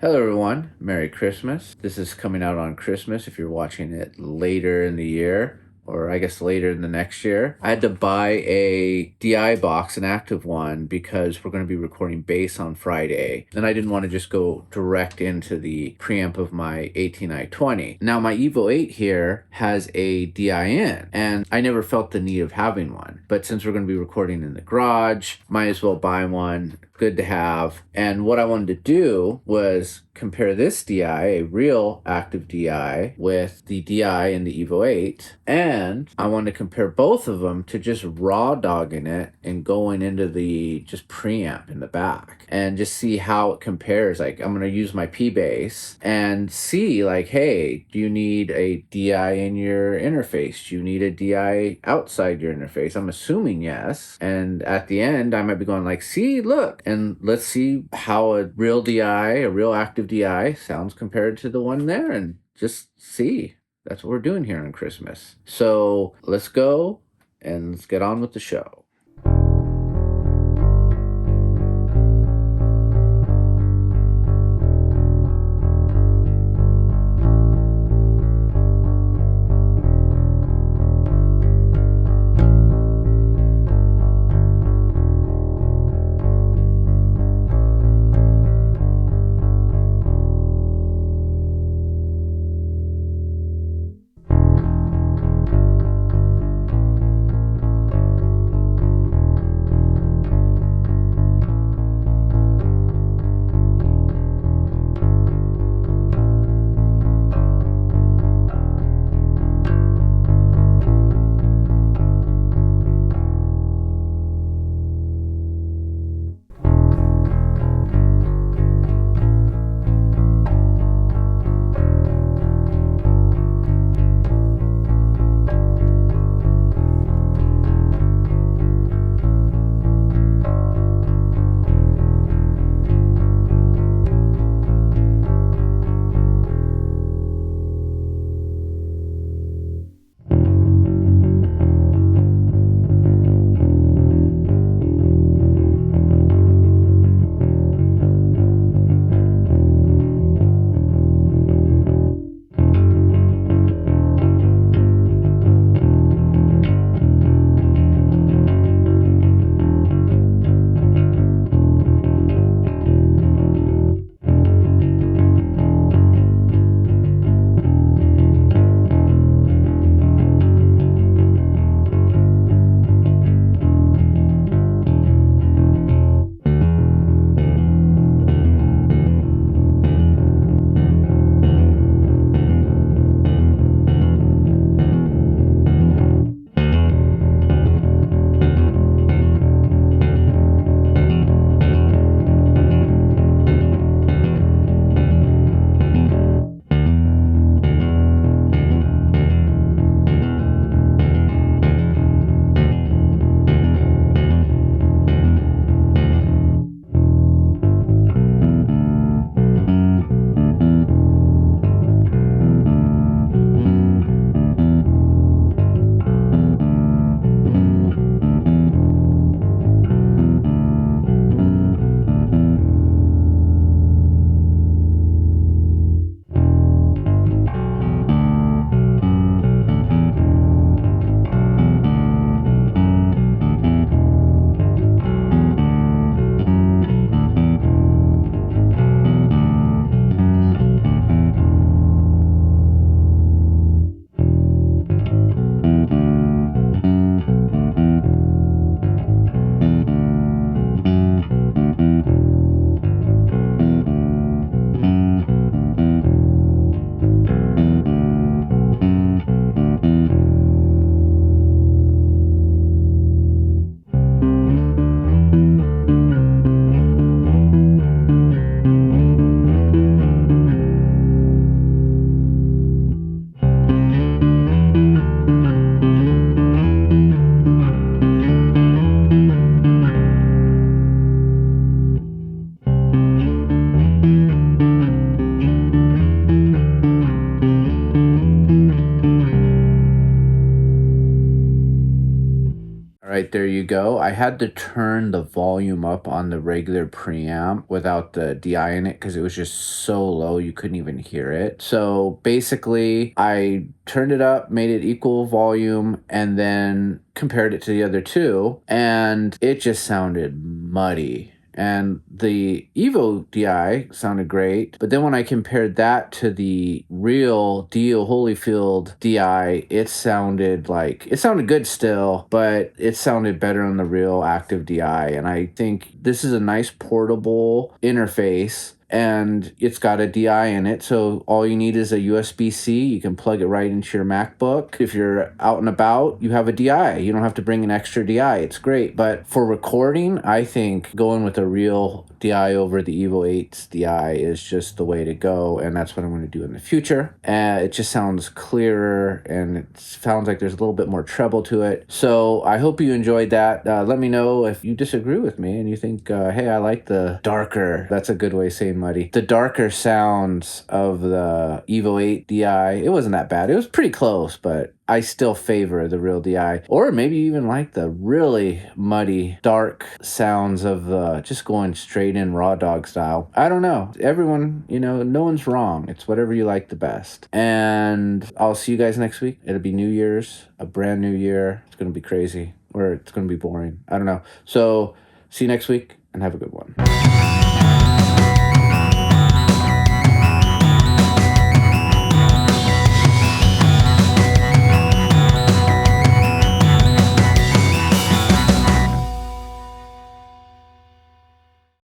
Hello, everyone. Merry Christmas. This is coming out on Christmas if you're watching it later in the year, or I guess later in the next year. I had to buy a DI box, an active one, because we're going to be recording bass on Friday. And I didn't want to just go direct into the preamp of my 18i20. Now, my Evo 8 here has a DI in, and I never felt the need of having one. But since we're going to be recording in the garage, might as well buy one. Good to have. And what I wanted to do was compare this DI, a real active DI, with the DI in the Evo 8. And I wanted to compare both of them to just raw dogging it and going into the just preamp in the back and just see how it compares. Like, I'm going to use my P bass and see, like, hey, do you need a DI in your interface? Do you need a DI outside your interface? I'm assuming yes. And at the end, I might be going like, see, look, and let's see how a real DI, a real active DI sounds compared to the one there, and just see. That's what we're doing here on Christmas. So let's go and let's get on with the show. right, there you go. I had to turn the volume up on the regular preamp without the DI in it because it was just so low you couldn't even hear it. So basically, I turned it up, made it equal volume, and then compared it to the other two, and it just sounded muddy. And the Evo DI sounded great, but then when I compared that to the real Dio Holyfield DI, it sounded good still, but it sounded better on the real active DI. And I think this is a nice portable interface, and it's got a DI in it, so all you need is a USB-C. You can plug it right into your MacBook. If you're out and about, you have a DI. You don't have to bring an extra DI. It's great. But for recording, I think going with a real DI over the Evo 8's DI is just the way to go, and that's what I'm going to do in the future. It just sounds clearer, and it sounds like there's a little bit more treble to it. So I hope you enjoyed that. Let me know if you disagree with me and you think, hey, I like the darker, that's a good way of saying muddy, the darker sounds of the Evo 8 DI. It wasn't that bad. It was pretty close, but I still favor the real DI, or maybe even like the really muddy, dark sounds of just going straight in raw dog style. I don't know. Everyone, no one's wrong. It's whatever you like the best. And I'll see you guys next week. It'll be New Year's, a brand new year. It's going to be crazy, or it's going to be boring. I don't know. So see you next week, and have a good one.